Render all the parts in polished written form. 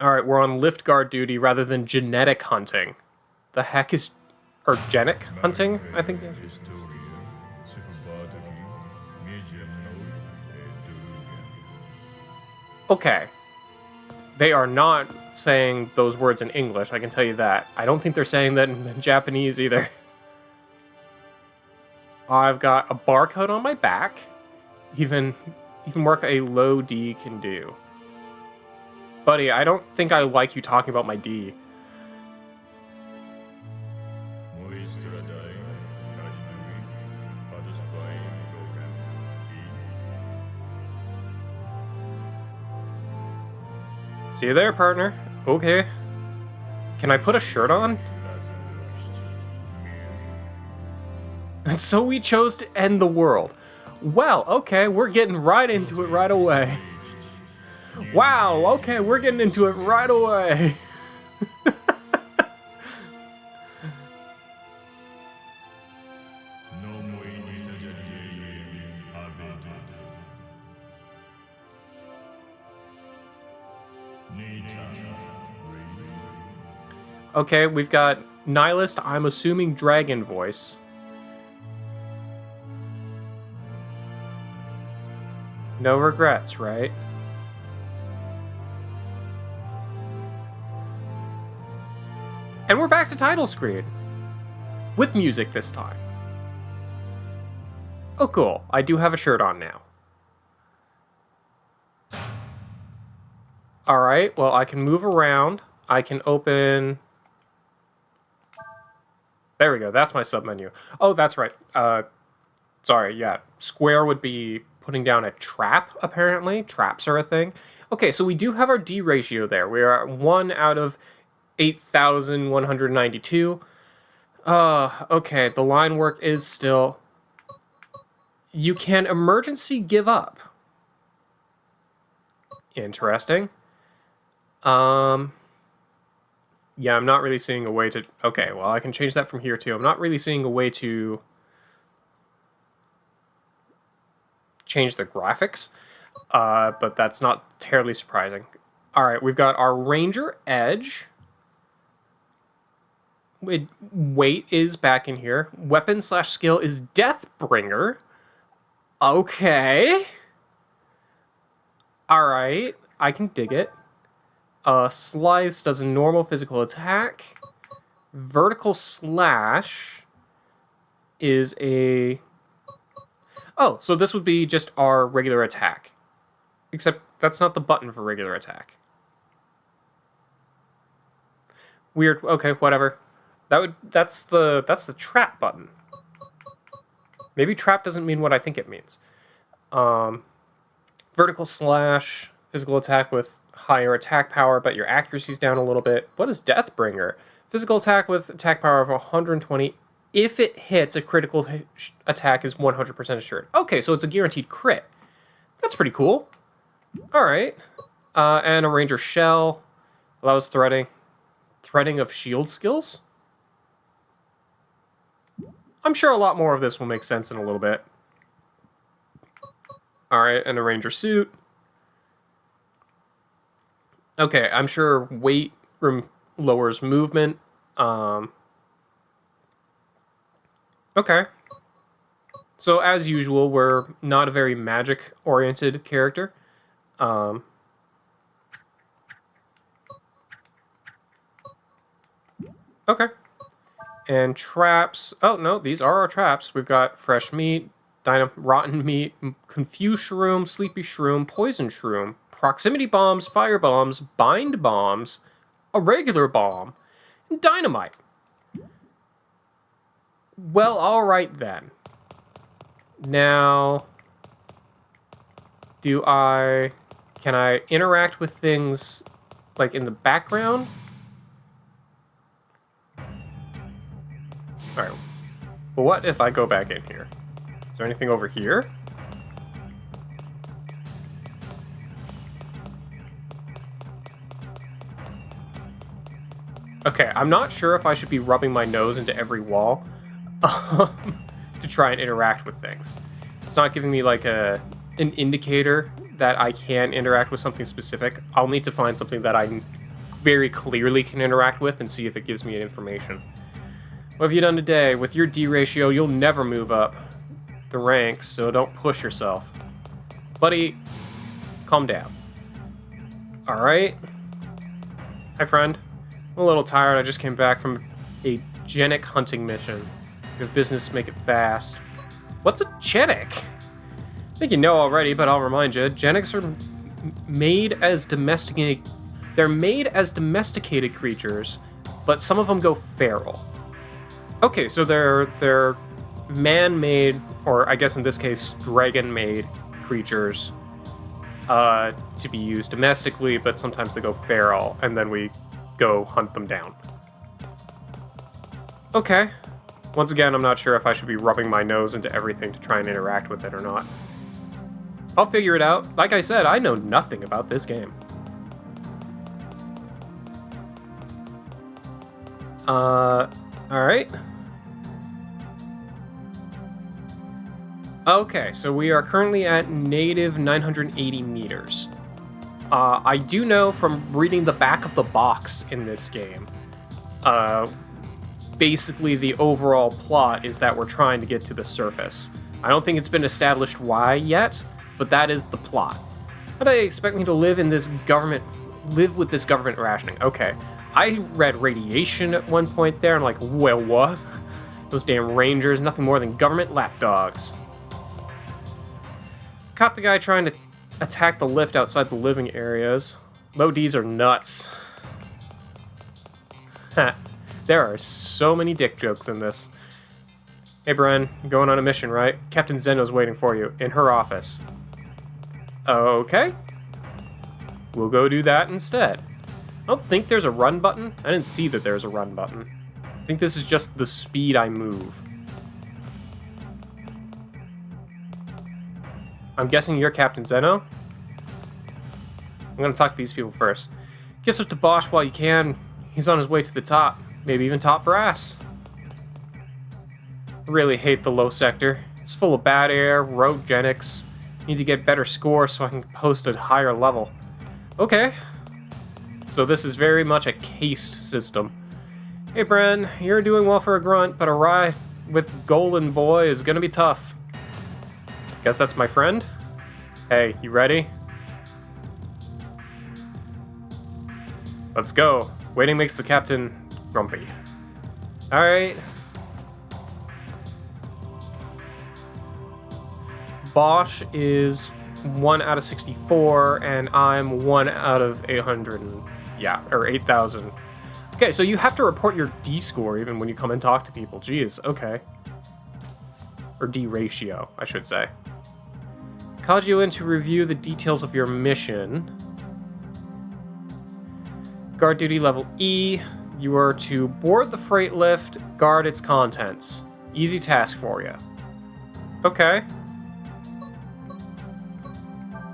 Alright, we're on lift guard duty rather than genetic hunting. The heck is... or genic hunting, I think. Okay. They are not saying those words in English, I can tell you that. I don't think they're saying that in Japanese either. I've got a barcode on my back. Even work a low D can do. Buddy, I don't think I like you talking about my D. See you there, partner. Okay. Can I put a shirt on? And so we chose to end the world. Well, okay, we're getting right into it right away. Wow, okay, we're getting into it right away. Okay, we've got Nihilist, I'm assuming dragon voice. No regrets, right? And we're back to title screen. With music this time. Oh cool, I do have a shirt on now. Alright, well I can move around. I can open... There we go, that's my submenu. Oh, that's right. Sorry, yeah. Square would be putting down a trap, apparently. Traps are a thing. Okay, so we do have our D ratio there. We are 1 out of 8,192. Okay, the line work is still... You can emergency give up. Interesting. Yeah, I'm not really seeing a way to... Okay, well, I can change that from here, too. I'm not really seeing a way to change the graphics, but that's not terribly surprising. All right, we've got our Ranger Edge. Weight is back in here. Weapon/skill is Deathbringer. Okay. All right, I can dig it. Slice does a normal physical attack. Vertical slash is a... Oh, so this would be just our regular attack. Except that's not the button for regular attack. Weird. Okay, whatever. That's the trap button. Maybe trap doesn't mean what I think it means. Vertical slash, physical attack with higher attack power, but your accuracy's down a little bit. What is Deathbringer? Physical attack with attack power of 120. If it hits, a critical attack is 100% assured. Okay, so it's a guaranteed crit. That's pretty cool. All right. And a Ranger Shell. Allows threading. Threading of shield skills? I'm sure a lot more of this will make sense in a little bit. All right, and a Ranger Suit. Okay, I'm sure weight lowers movement. Okay. So, as usual, we're not a very magic-oriented character. Okay. And traps. Oh, no, these are our traps. We've got fresh meat, rotten meat, confused shroom, sleepy shroom, poison shroom, proximity bombs, fire bombs, bind bombs, a regular bomb, and dynamite. Well, alright then. Now, can I interact with things, like, in the background? Alright. But what if I go back in here? Is there anything over here? Okay, I'm not sure if I should be rubbing my nose into every wall to try and interact with things. It's not giving me like an indicator that I can interact with something specific. I'll need to find something that I very clearly can interact with and see if it gives me information. What have you done today? With your D ratio, you'll never move up the ranks, so don't push yourself. Buddy, calm down. Alright. Hi, friend. I'm a little tired. I just came back from a genic hunting mission. You have business, make it fast. What's a genic? I think you know already, but I'll remind you. Genics are made as domesticated... They're made as domesticated creatures, but some of them go feral. Okay, so they're man-made, or I guess in this case, dragon-made creatures to be used domestically, but sometimes they go feral, and then we go hunt them down. Okay. Once again, I'm not sure if I should be rubbing my nose into everything to try and interact with it or not. I'll figure it out. Like I said, I know nothing about this game. Alright. Okay, so we are currently at native 980 meters. I do know from reading the back of the box in this game, basically the overall plot is that we're trying to get to the surface. I don't think it's been established why yet, but that is the plot. How do they expect me to live with this government rationing? Okay. I read radiation at one point there, and I'm like, well, what? Those damn rangers, nothing more than government lapdogs. Caught the guy trying to attack the lift outside the living areas. Low Ds are nuts. Ha. There are so many dick jokes in this. Hey, Bren, you're going on a mission, right? Captain Zeno's waiting for you in her office. Okay. We'll go do that instead. I don't think there's a run button. I didn't see that there's a run button. I think this is just the speed I move. I'm guessing you're Captain Zeno? I'm gonna talk to these people first. Get up to Bosch while you can. He's on his way to the top. Maybe even top brass. I really hate the low sector. It's full of bad air, rogue genics. Need to get better scores so I can post a higher level. Okay. So this is very much a cased system. Hey, Bren, you're doing well for a grunt, but a ride with Golden Boy is gonna be tough. Guess that's my friend? Hey, you ready? Let's go. Waiting makes the captain grumpy. Alright. Bosch is 1 out of 64, and I'm 1 out of 800, or 8,000. Okay, so you have to report your D score even when you come and talk to people. Jeez, okay. Or D ratio, I should say. Called you in to review the details of your mission. Guard duty level E. You are to board the freight lift, guard its contents. Easy task for you. Okay.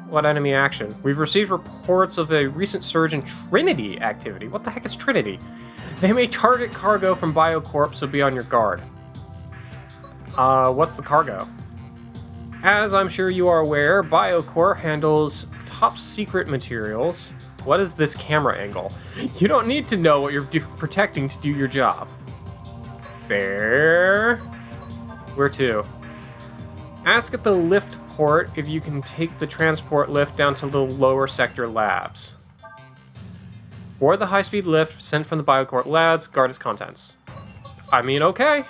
What enemy action? We've received reports of a recent surge in Trinity activity. What the heck is Trinity? They may target cargo from Biocorp, so be on your guard. What's the cargo? As I'm sure you are aware, Biocorp handles top secret materials. What is this camera angle? You don't need to know what you're protecting to do your job. Fair. Where to? Ask at the lift port if you can take the transport lift down to the lower sector labs. Board the high-speed lift sent from the Biocorp labs, guard its contents. I mean, okay.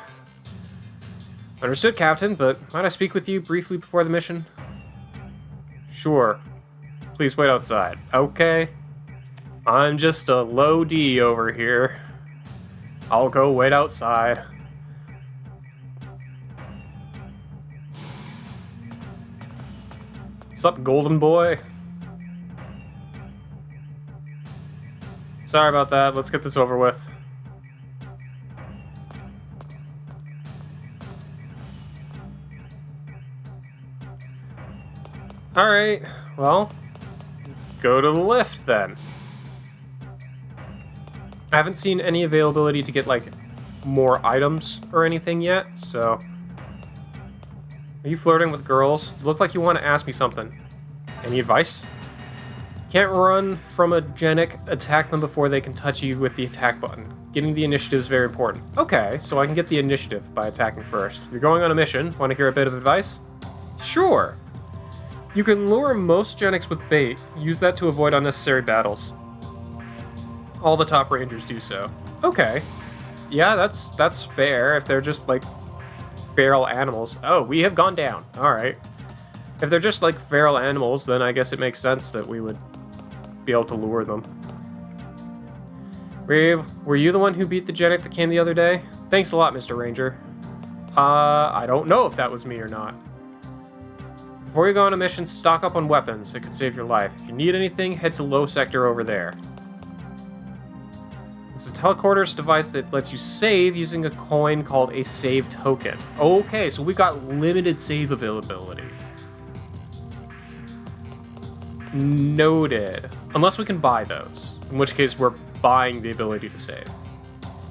Understood, Captain, but might I speak with you briefly before the mission? Sure. Please wait outside. Okay. I'm just a low D over here. I'll go wait outside. Sup, Golden Boy? Sorry about that. Let's get this over with. Alright, well, let's go to the lift then. I haven't seen any availability to get, like, more items or anything yet, so... Are you flirting with girls? You look like you want to ask me something. Any advice? Can't run from a genic, attack them before they can touch you with the attack button. Getting the initiative is very important. Okay, so I can get the initiative by attacking first. You're going on a mission. Want to hear a bit of advice? Sure. You can lure most genics with bait. Use that to avoid unnecessary battles. All the top rangers do so. Okay. Yeah, that's fair if they're just, like, feral animals. Oh, we have gone down. Alright. If they're just, like, feral animals, then I guess it makes sense that we would be able to lure them. Were you the one who beat the genic that came the other day? Thanks a lot, Mr. Ranger. I don't know if that was me or not. Before you go on a mission, stock up on weapons. It could save your life. If you need anything, head to low sector over there. It's a teleporter's device that lets you save using a coin called a save token. Okay, so we've got limited save availability. Noted. Unless we can buy those, in which case we're buying the ability to save.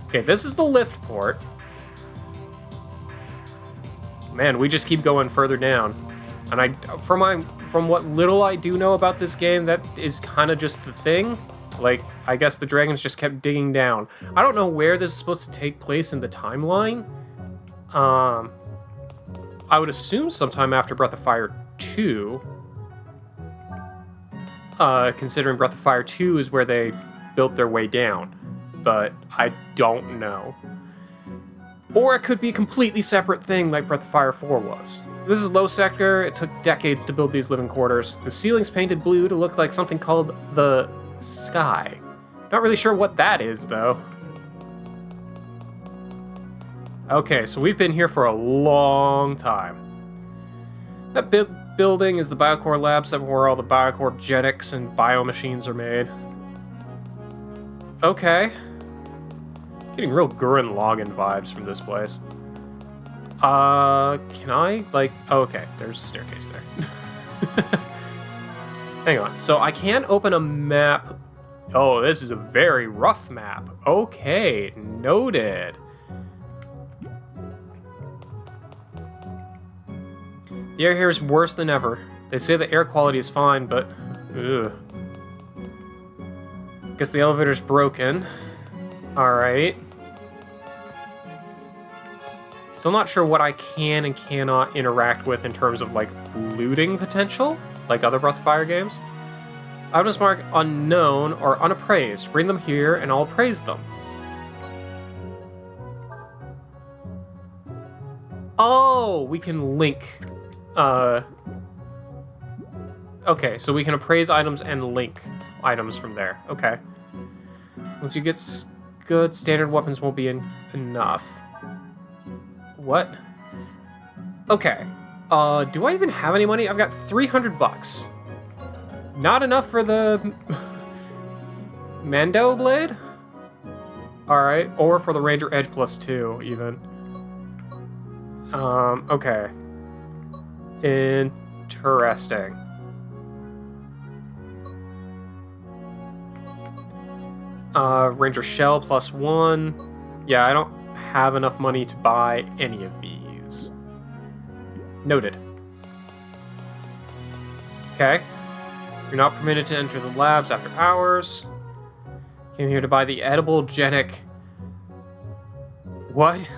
Okay, this is the lift port. Man, we just keep going further down. And from what little I do know about this game, that is kind of just the thing. Like, I guess the dragons just kept digging down. I don't know where this is supposed to take place in the timeline. I would assume sometime after Breath of Fire 2. Considering Breath of Fire 2 is where they built their way down. But I don't know. Or it could be a completely separate thing like Breath of Fire 4 was. This is low sector. It took decades to build these living quarters. The ceiling's painted blue to look like something called the sky. Not really sure what that is, though. Okay, so we've been here for a long time. That big building is the Biocore Labs, where all the Biocore genics and biomachines are made. Okay. Getting real Gurren Lagann vibes from this place. Can I, like... Oh, okay, there's a staircase there. Hang on. So I can open a map. Oh, this is a very rough map. Okay, noted. The air here is worse than ever. They say the air quality is fine, but... Ugh. Guess the elevator's broken. Alright. Still not sure what I can and cannot interact with in terms of, like, looting potential, like other Breath of Fire games. Items marked unknown or unappraised. Bring them here and I'll appraise them. Oh, we can link. Okay, so we can appraise items and link items from there. Okay. Once you get good, standard weapons won't be enough. What? Okay. Do I even have any money? I've got 300 bucks. Not enough for the Mando blade? Alright, or for the Ranger Edge plus 2, even. Okay. Interesting. Ranger Shell plus 1. Yeah, I don't have enough money to buy any of these. Noted. Okay. You're not permitted to enter the labs after hours. Came here to buy the edible genic. What?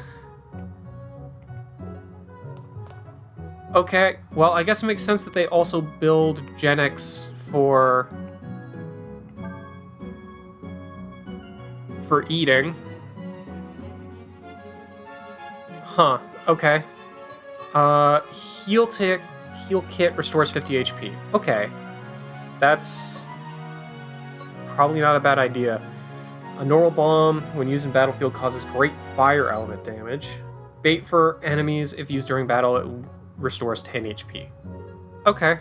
Okay, well, I guess it makes sense that they also build genics for eating. Huh, okay. Heal kit restores 50 HP. Okay. That's probably not a bad idea. A normal bomb, when used in battlefield, causes great fire element damage. Bait for enemies, if used during battle, it restores 10 HP. Okay.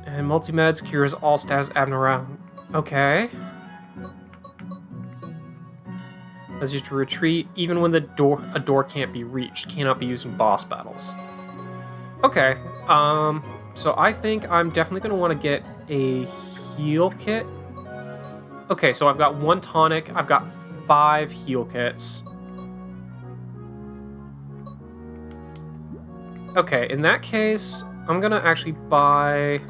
And multi-meds cures all status abnormal. Okay. Allows you to retreat even when a door can't be reached. Cannot be used in boss battles. Okay. So I think I'm definitely going to want to get a heal kit. Okay, so I've got 1 tonic. I've got 5 heal kits. Okay, in that case, I'm gonna actually buy...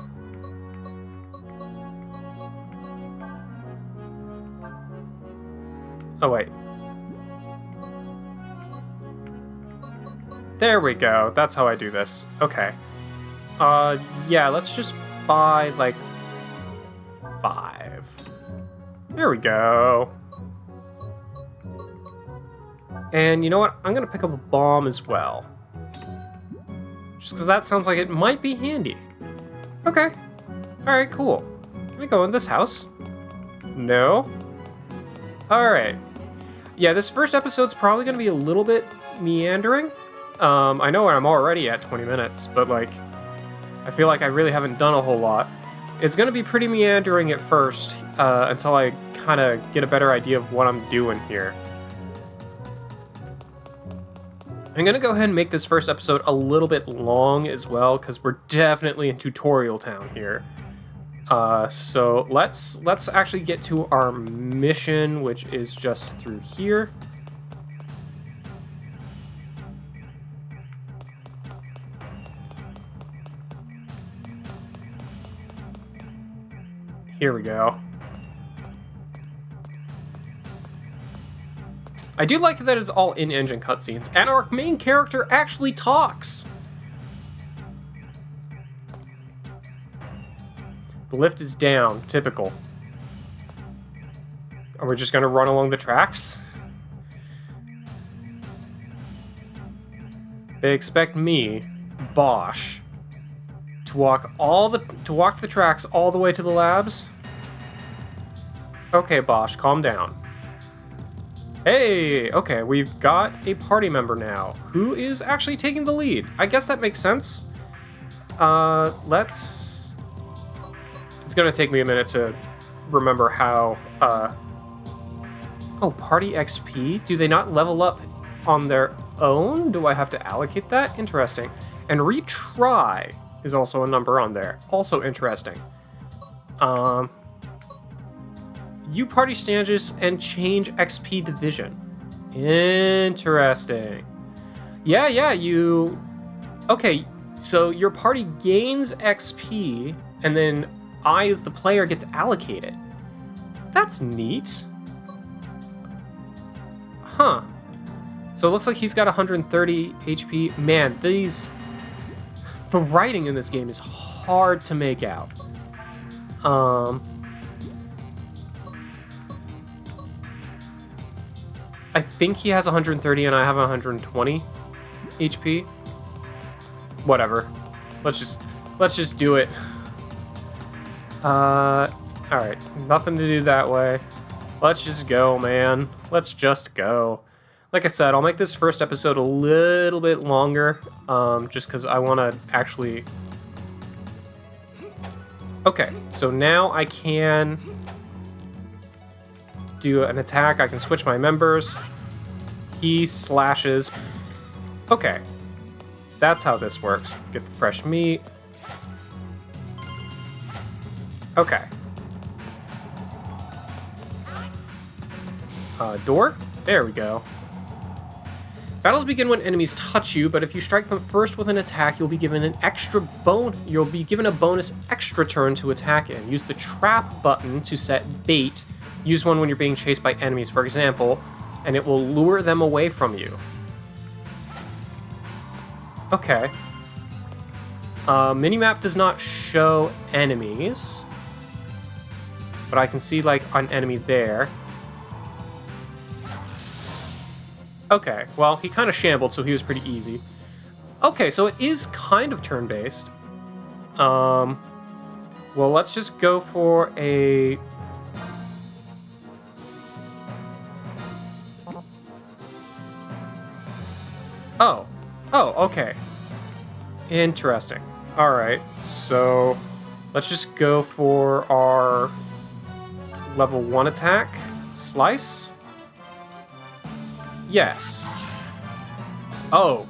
Oh, wait. There we go. That's how I do this. Okay. Yeah, let's just buy, like, 5. There we go. And you know what? I'm gonna pick up a bomb as well. Just because that sounds like it might be handy. Okay. Alright, cool. Can I go in this house? No? Alright. Yeah, this first episode's probably gonna be a little bit meandering. I know I'm already at 20 minutes, but, like, I feel like I really haven't done a whole lot. It's gonna be pretty meandering at first, until I kind of get a better idea of what I'm doing here. I'm gonna go ahead and make this first episode a little bit long as well, because we're definitely in tutorial town here. So let's actually get to our mission, which is just through here. Here we go. I do like that it's all in-engine cutscenes, and our main character actually talks! The lift is down, typical. Are we just gonna run along the tracks? They expect me, Bosch, to walk the tracks all the way to the labs? Okay, Bosch, calm down. Hey, okay, we've got a party member now who is actually taking the lead. I guess that makes sense. It's gonna take me a minute to remember how, Oh, party XP? Do they not level up on their own? Do I have to allocate that? Interesting. And retry is also a number on there. Also interesting. View party stages and change XP division. Interesting. Yeah, you... Okay, so your party gains XP, and then I, as the player, gets allocated. That's neat. Huh. So it looks like he's got 130 HP. Man, the writing in this game is hard to make out. I think he has 130 and I have 120 HP. Whatever. Let's just do it. Alright. Nothing to do that way. Let's just go, man. Let's just go. Like I said, I'll make this first episode a little bit longer, just because I want to actually... Okay, so now I can do an attack. I can switch my members. He slashes. Okay, that's how this works. Get the fresh meat. Okay. Door? There we go. Battles begin when enemies touch you, but if you strike them first with an attack, you'll be given a bonus extra turn to attack in. Use the trap button to set bait. Use one when you're being chased by enemies, for example, and it will lure them away from you. Okay. Minimap does not show enemies, but I can see, like, an enemy there. Okay, well, he kind of shambled, so he was pretty easy. Okay, so it is kind of turn-based. Well, let's just go for a... Oh, okay. Interesting. Alright, so let's just go for our level 1 attack. Slice? Yes. Oh.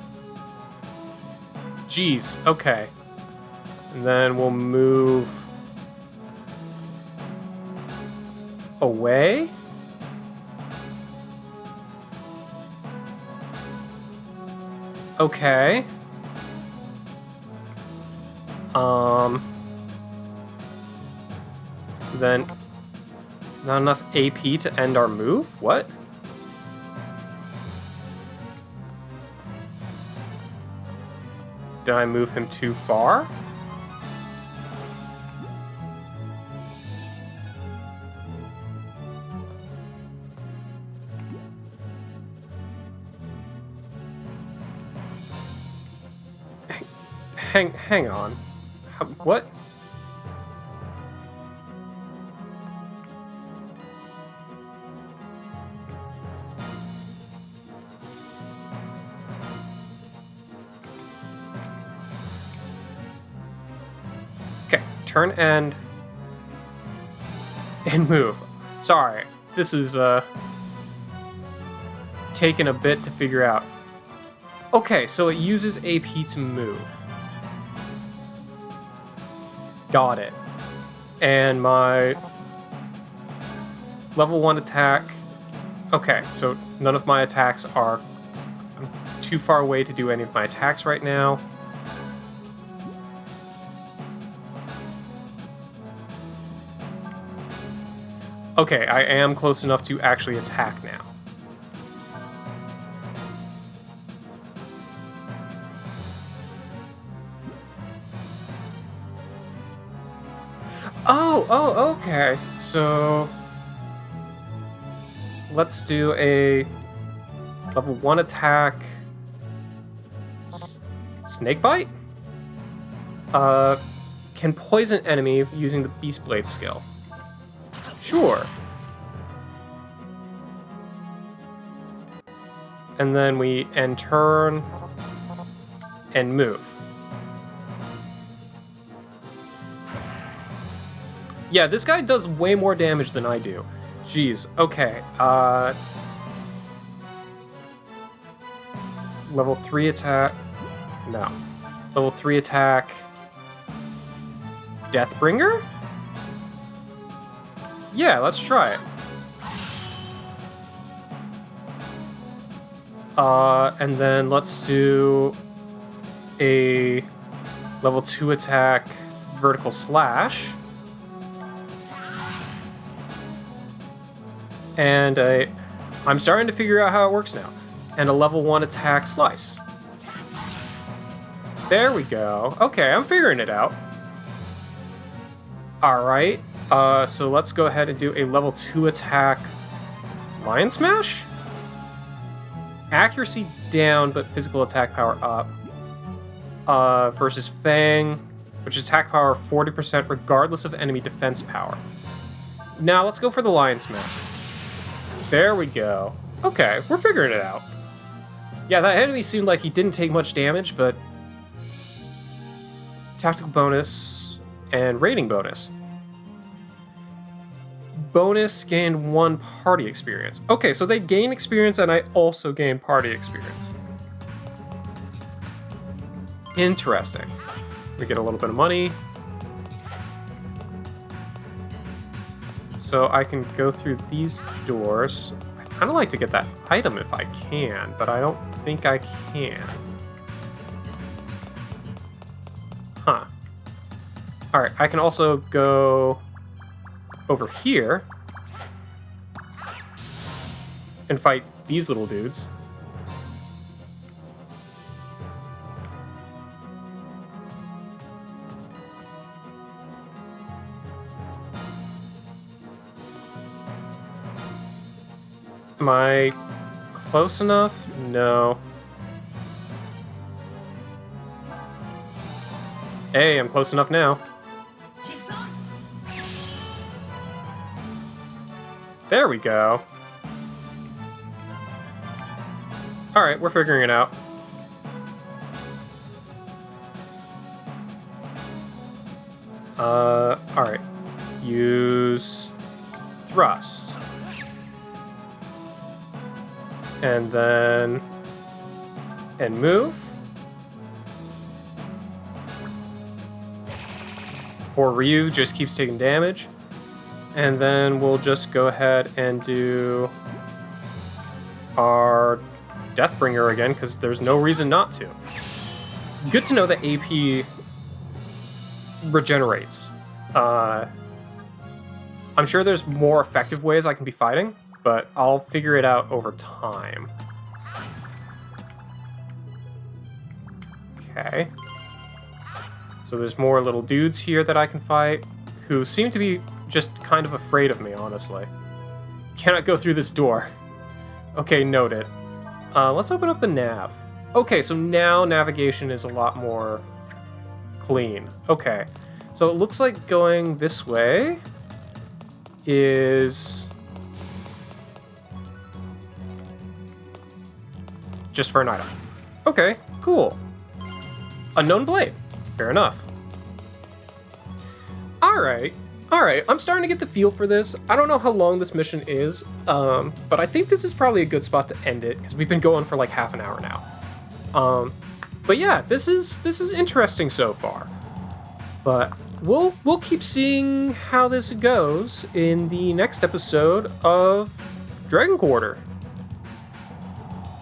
Jeez, okay. And then we'll move away. Okay. Then not enough AP to end our move? What? Did I move him too far? Hang on. What? Okay, turn and move. Sorry, this is taking a bit to figure out. Okay, so it uses AP to move. Got it. And my level 1 attack. Okay, so none of my attacks are. I'm too far away to do any of my attacks right now. Okay, I am close enough to actually attack now. Oh, okay. So let's do a level 1 attack. Snake Bite? Can poison enemy using the Beast Blade skill. Sure. And then we end turn and move. Yeah, this guy does way more damage than I do. Jeez, okay. Level 3 attack. No. Level 3 attack. Deathbringer? Yeah, let's try it. And then let's do a level 2 attack, Vertical Slash. And I'm starting to figure out how it works now. And a level 1 attack, Slice. There we go. Okay, I'm figuring it out. Alright, so let's go ahead and do a level 2 attack, Lion Smash? Accuracy down, but physical attack power up. Versus Fang, which is attack power 40% regardless of enemy defense power. Now let's go for the Lion Smash. There we go. Okay, we're figuring it out. Yeah, that enemy seemed like he didn't take much damage, but tactical bonus and rating bonus. Bonus gain 1 party experience. Okay, so they gain experience and I also gain party experience. Interesting. We get a little bit of money. So I can go through these doors. I kind of like to get that item if I can, but I don't think I can. Huh. Alright, I can also go over here and fight these little dudes. Am I close enough? No. Hey, I'm close enough now. There we go. Alright, we're figuring it out. Alright. Use thrust. And then... and move. Poor Ryu just keeps taking damage. And then we'll just go ahead and do our Deathbringer again, because there's no reason not to. Good to know that AP regenerates. I'm sure there's more effective ways I can be fighting, but I'll figure it out over time. Okay. So there's more little dudes here that I can fight, who seem to be just kind of afraid of me, honestly. Cannot go through this door. Okay, noted. Let's open up the nav. Okay, so now navigation is a lot more clean. Okay, so it looks like going this way is just for an item. Okay, cool. Unknown blade. Fair enough. Alright, I'm starting to get the feel for this. I don't know how long this mission is, but I think this is probably a good spot to end it, because we've been going for like half an hour now. But yeah, this is interesting so far. But we'll keep seeing how this goes in the next episode of Dragon Quarter.